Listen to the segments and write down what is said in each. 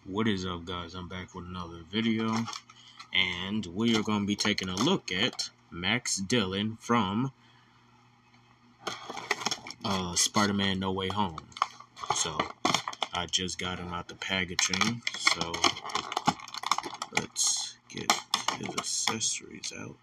What is up, guys? I'm back with another video, and we are going to be taking a look at Max Dillon from Spider-Man No Way Home. So I just got him out the packaging, so let's get his accessories out.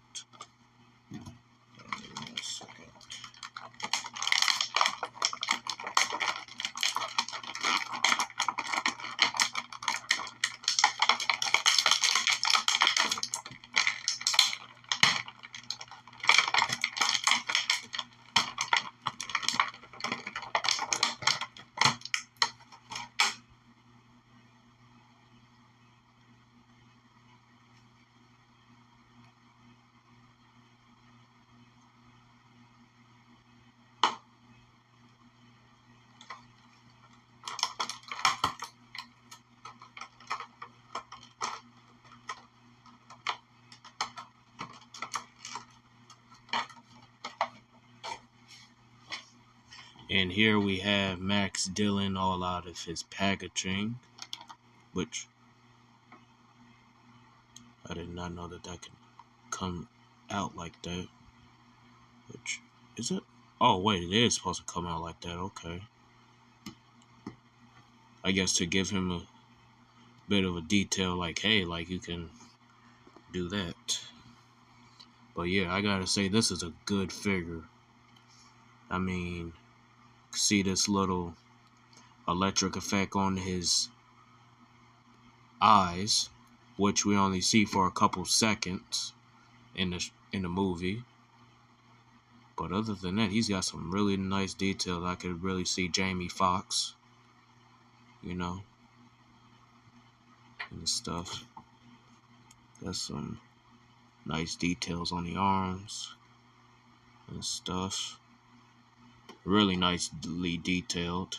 And here we have Max Dillon all out of his packaging, which I did not know that could come out like that. Which, is it? Oh, wait, it is supposed to come out like that. Okay. I guess to give him a bit of a detail, like, hey, like, you can do that. But yeah, I gotta say, this is a good figure. I mean, see this little electric effect on his eyes, which we only see for a couple seconds in the movie. But other than that, he's got some really nice details. I could really see Jamie Foxx, and stuff. Got some nice details on the arms and stuff. Really nicely detailed.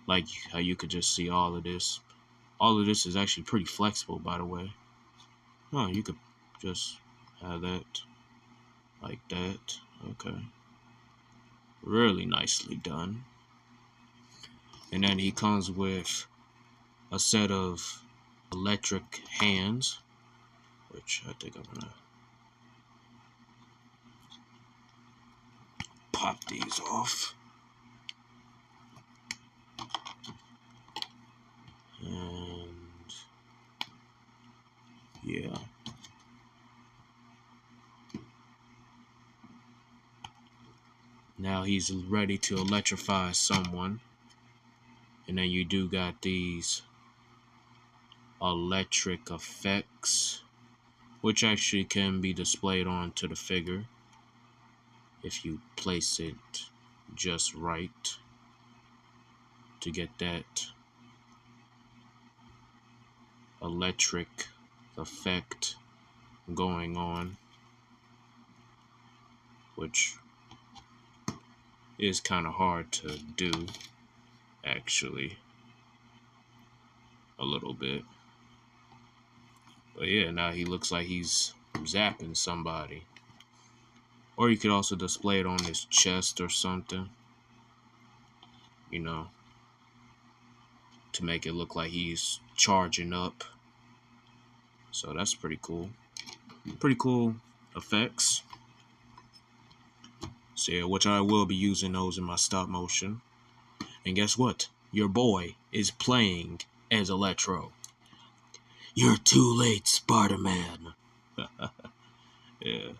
Like how you could just see all of this. All of this is actually pretty flexible, by the way. Oh, you could just have that like that. Okay. Really nicely done. And then he comes with a set of electric hands, which I think I'm gonna pop these off. And yeah. Now he's ready to electrify someone. And then you do got these electric effects, which actually can be displayed onto the figure if you place it just right to get that electric effect going on, which is kind of hard to do, actually, a little bit. But yeah, now he looks like he's zapping somebody. Or you could also display it on his chest or something, to make it look like he's charging up. So that's pretty cool. Pretty cool effects. So yeah, which I will be using those in my stop motion. And guess what? Your boy is playing as Electro. You're too late, Spider-Man. Yeah.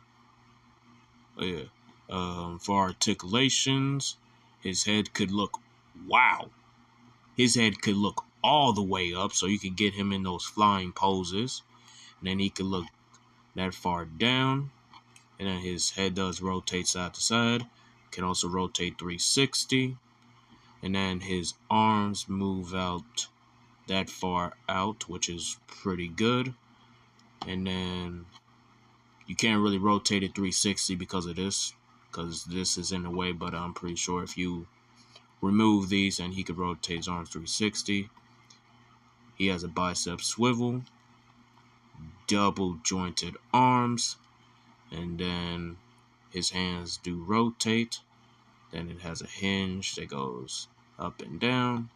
Yeah. For articulations, his head could look, wow. His head could look all the way up, so you could get him in those flying poses. And then he could look that far down. And then his head does rotate side to side. Can also rotate 360. And then his arms move out that far out, which is pretty good. And then you can't really rotate it 360 because this is in the way, but I'm pretty sure if you remove these and he could rotate his arms 360. He has a bicep swivel, double jointed arms, and then his hands do rotate. Then it has a hinge that goes up and down.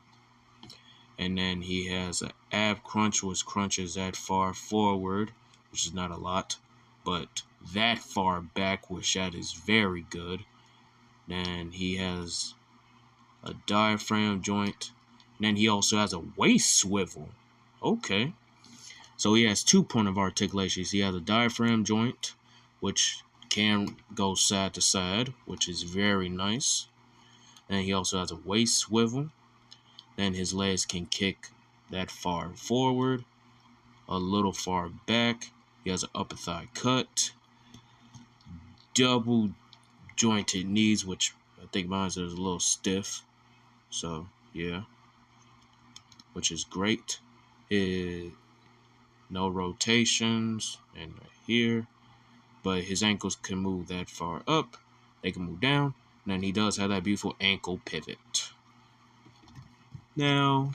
And then he has an ab crunch, which crunches that far forward, which is not a lot, but that far back, which that is very good. Then he has a diaphragm joint. And then he also has a waist swivel. Okay. So he has 2 point of articulations. He has a diaphragm joint, which can go side to side, which is very nice. And he also has a waist swivel. Then his legs can kick that far forward, a little far back. He has an upper thigh cut, double jointed knees, which I think mine is a little stiff. So, yeah, which is great. No rotations, and right here. But his ankles can move that far up. They can move down. And then he does have that beautiful ankle pivot. Now,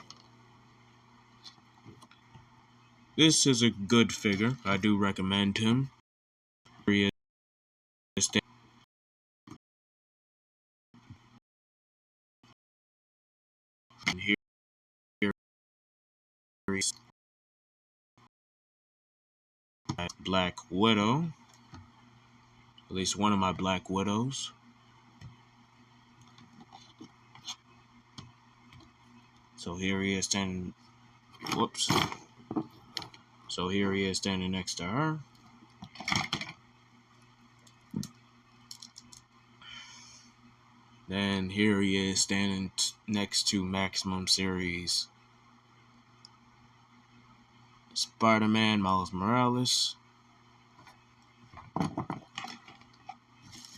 this is a good figure. I do recommend him. Here is Black Widow. At least one of my Black Widows. So here he is standing. Whoops. So here he is standing next to her. Then here he is standing next to Maximum Series Spider-Man Miles Morales.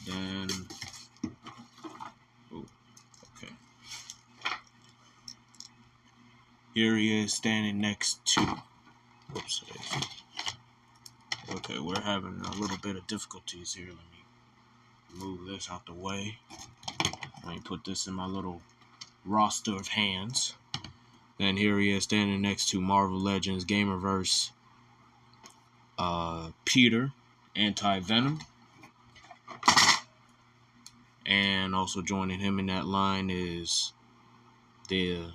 Then, okay. Here he is standing next to. Whoops. Okay, we're having a little bit of difficulties here. Let me move this out the way. Let me put this in my little roster of hands. Then here he is standing next to Marvel Legends Gamerverse Peter, Anti-Venom. And also joining him in that line is the,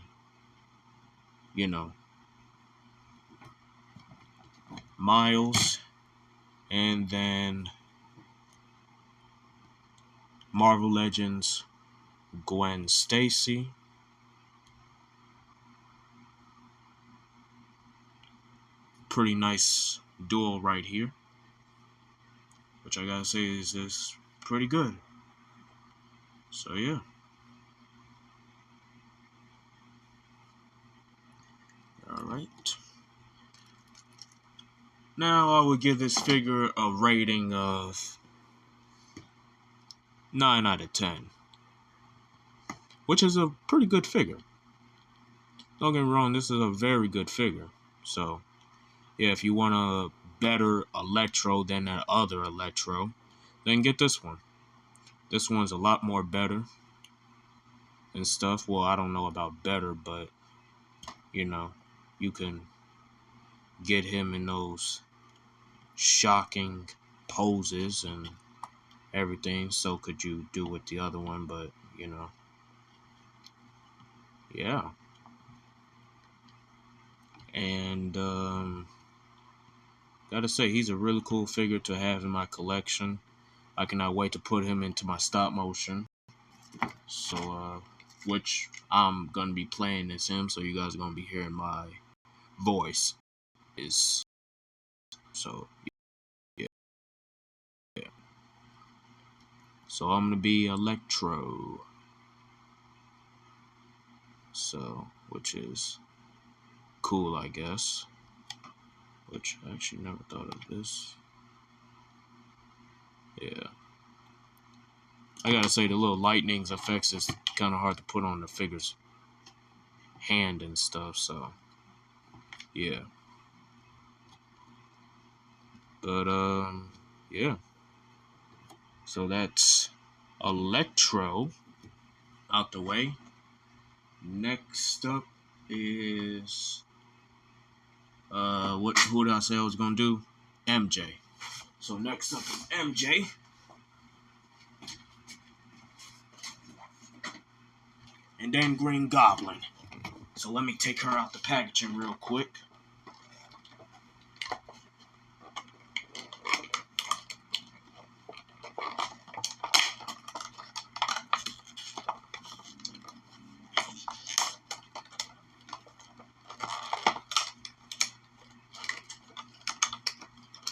Miles. And then Marvel Legends Gwen Stacy. Pretty nice duel right here, which I gotta say is pretty good. So yeah. Alright. Now I would give this figure a rating of 9 out of 10. Which is a pretty good figure. Don't get me wrong, this is a very good figure. So, yeah, if you want a better Electro than that other Electro, then get this one. This one's a lot more better and stuff. Well, I don't know about better, but, you can get him in those shocking poses and everything. So could you do with the other one, but, yeah. And, gotta say, he's a really cool figure to have in my collection. I cannot wait to put him into my stop motion. So, which I'm gonna be playing as him, so you guys are gonna be hearing my voice. So, yeah. So I'm gonna be Electro. So, which is cool, I guess. Which I actually never thought of this. Yeah. I gotta say, the little lightnings effects is kind of hard to put on the figure's hand and stuff, so yeah. But yeah. So that's Electro out the way. Next up is who did I say I was gonna do? MJ. So next up is MJ. And then Green Goblin. So let me take her out the packaging real quick.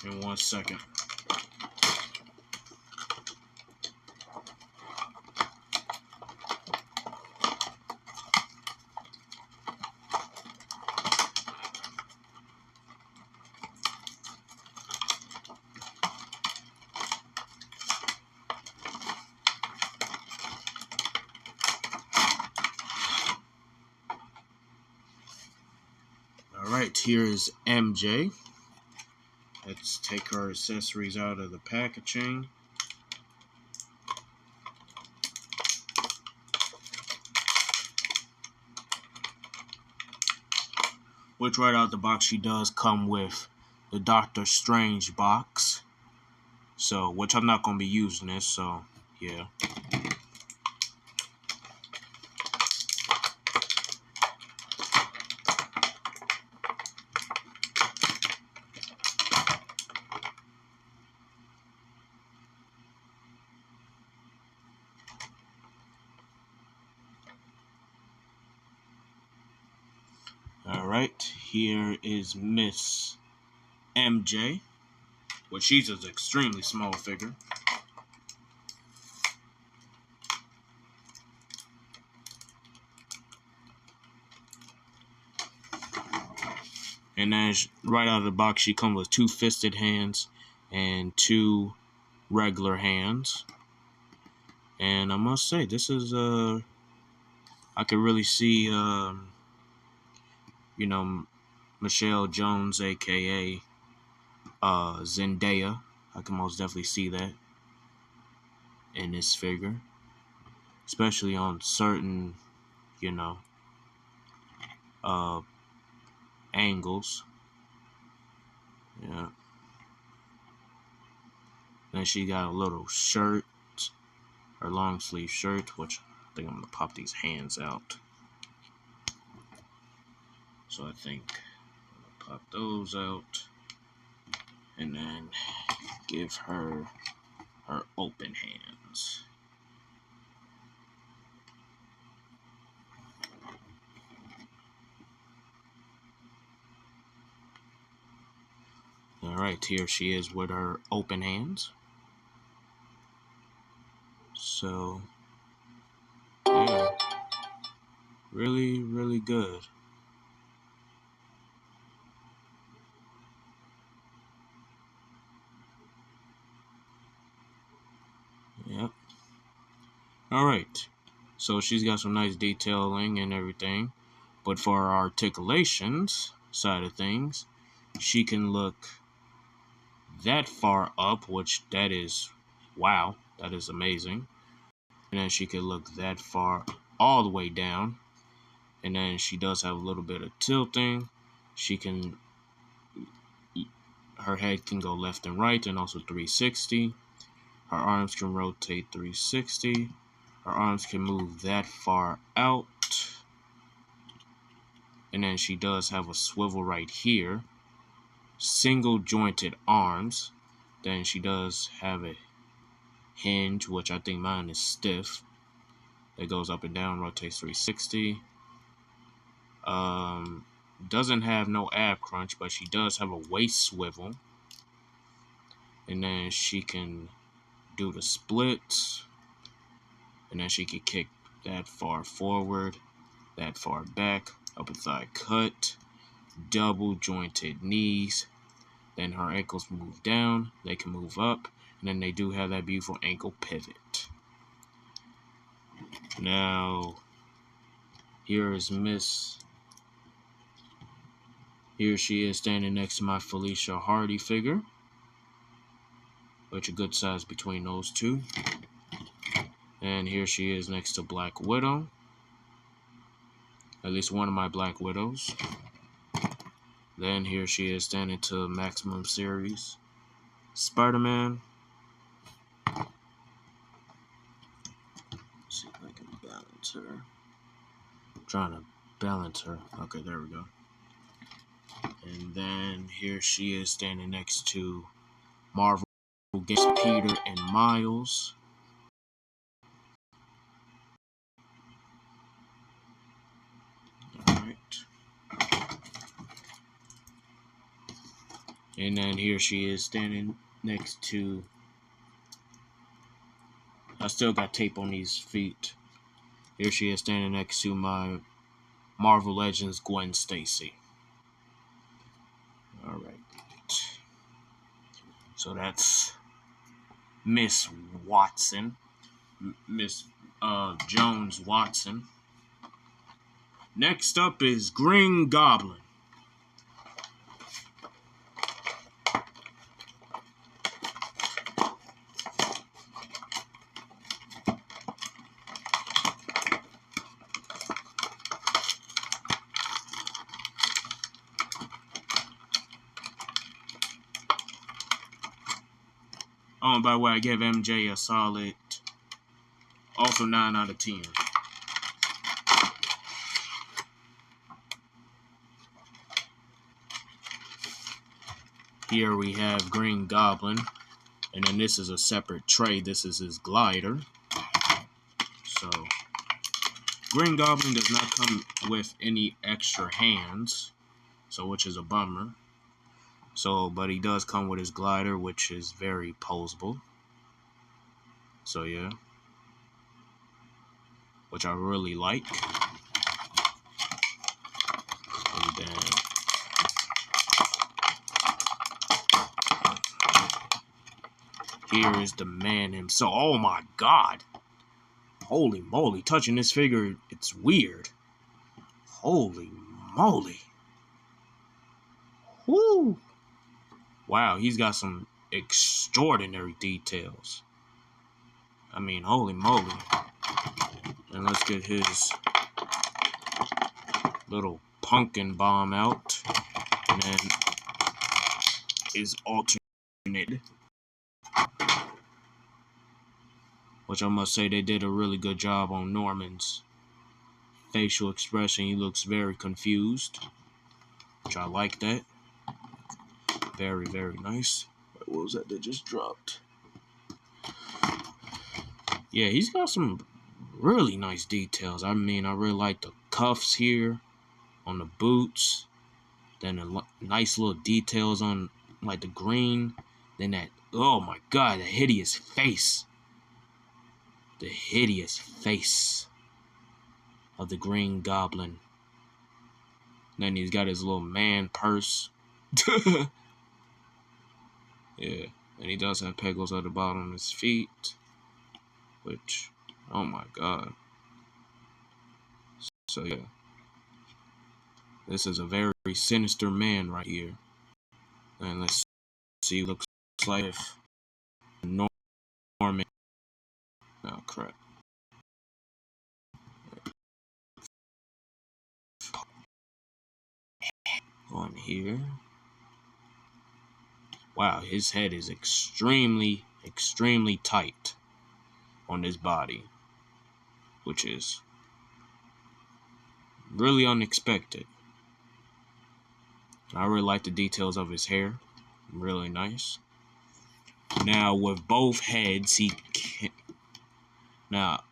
In 1 second. Alright, here is MJ. Let's take her accessories out of the packaging. Which right out the box she does come with the Doctor Strange box. So, which I'm not going to be using this, so yeah. Alright, here is Miss MJ, which she's an extremely small figure. And then right out of the box, she comes with 2 fisted hands and 2 regular hands. And I must say, this is, I could really see, you know, Michelle Jones, a.k.a. Zendaya. I can most definitely see that in this figure. Especially on certain, you know, angles. Yeah. Then she got a little shirt, her long sleeve shirt, which I think I'm gonna pop these hands out. So I think I'm gonna pop those out and then give her her open hands. Alright, here she is with her open hands. So, yeah, really, really good. Yep. Alright, so she's got some nice detailing and everything. But for our articulations side of things, she can look that far up, which that is, wow, that is amazing. And then she could look that far all the way down. And then she does have a little bit of tilting. She can, her head can go left and right and also 360. Her arms can rotate 360. Her arms can move that far out. And then she does have a swivel right here. Single jointed arms. Then she does have a hinge, which I think mine is stiff. That goes up and down, rotates 360. Doesn't have no ab crunch, but she does have a waist swivel. And then she can do the splits. And then she can kick that far forward, that far back, upper thigh cut, double jointed knees. Then her ankles move down, they can move up, and then they do have that beautiful ankle pivot. Now, here is Miss. Here she is standing next to my Felicia Hardy figure, which a good size between those two. And here she is next to Black Widow, at least one of my Black Widows. Then here she is standing to Maximum Series Spider-Man. Let's see if I can balance her. I'm trying to balance her. Okay, there we go. And then here she is standing next to Marvel against Peter and Miles. Alright. And then here she is standing next to... I still got tape on these feet. Here she is standing next to my Marvel Legends Gwen Stacy. Alright. So that's Miss Watson. Miss Jones Watson. Next up is Green Goblin. Oh, and by the way, I give MJ a solid, also 9 out of 10. Here we have Green Goblin, and then this is a separate tray. This is his glider. So, Green Goblin does not come with any extra hands, so which is a bummer. So, but he does come with his glider, which is very posable. So, yeah. Which I really like. And then here is the man himself. Oh my god. Holy moly. Touching this figure, it's weird. Holy moly. Woo. Wow, he's got some extraordinary details. I mean, holy moly. And let's get his little pumpkin bomb out. And then his alternate. Which I must say they did a really good job on Norman's facial expression. He looks very confused. Which I like that. Very, very nice. What was that just dropped? Yeah, he's got some really nice details. I mean, I really like the cuffs here on the boots. Then the nice little details on like the green. Then that, oh my god, the hideous face. The hideous face of the Green Goblin. Then he's got his little man purse. Yeah, and he does have pegals at the bottom of his feet. Which, oh my god. So yeah. This is a very sinister man right here. And let's see what looks like if Norman... Oh crap. On here. Wow, his head is extremely, extremely tight on his body, which is really unexpected. I really like the details of his hair. Really nice. Now, with both heads, he can... Now,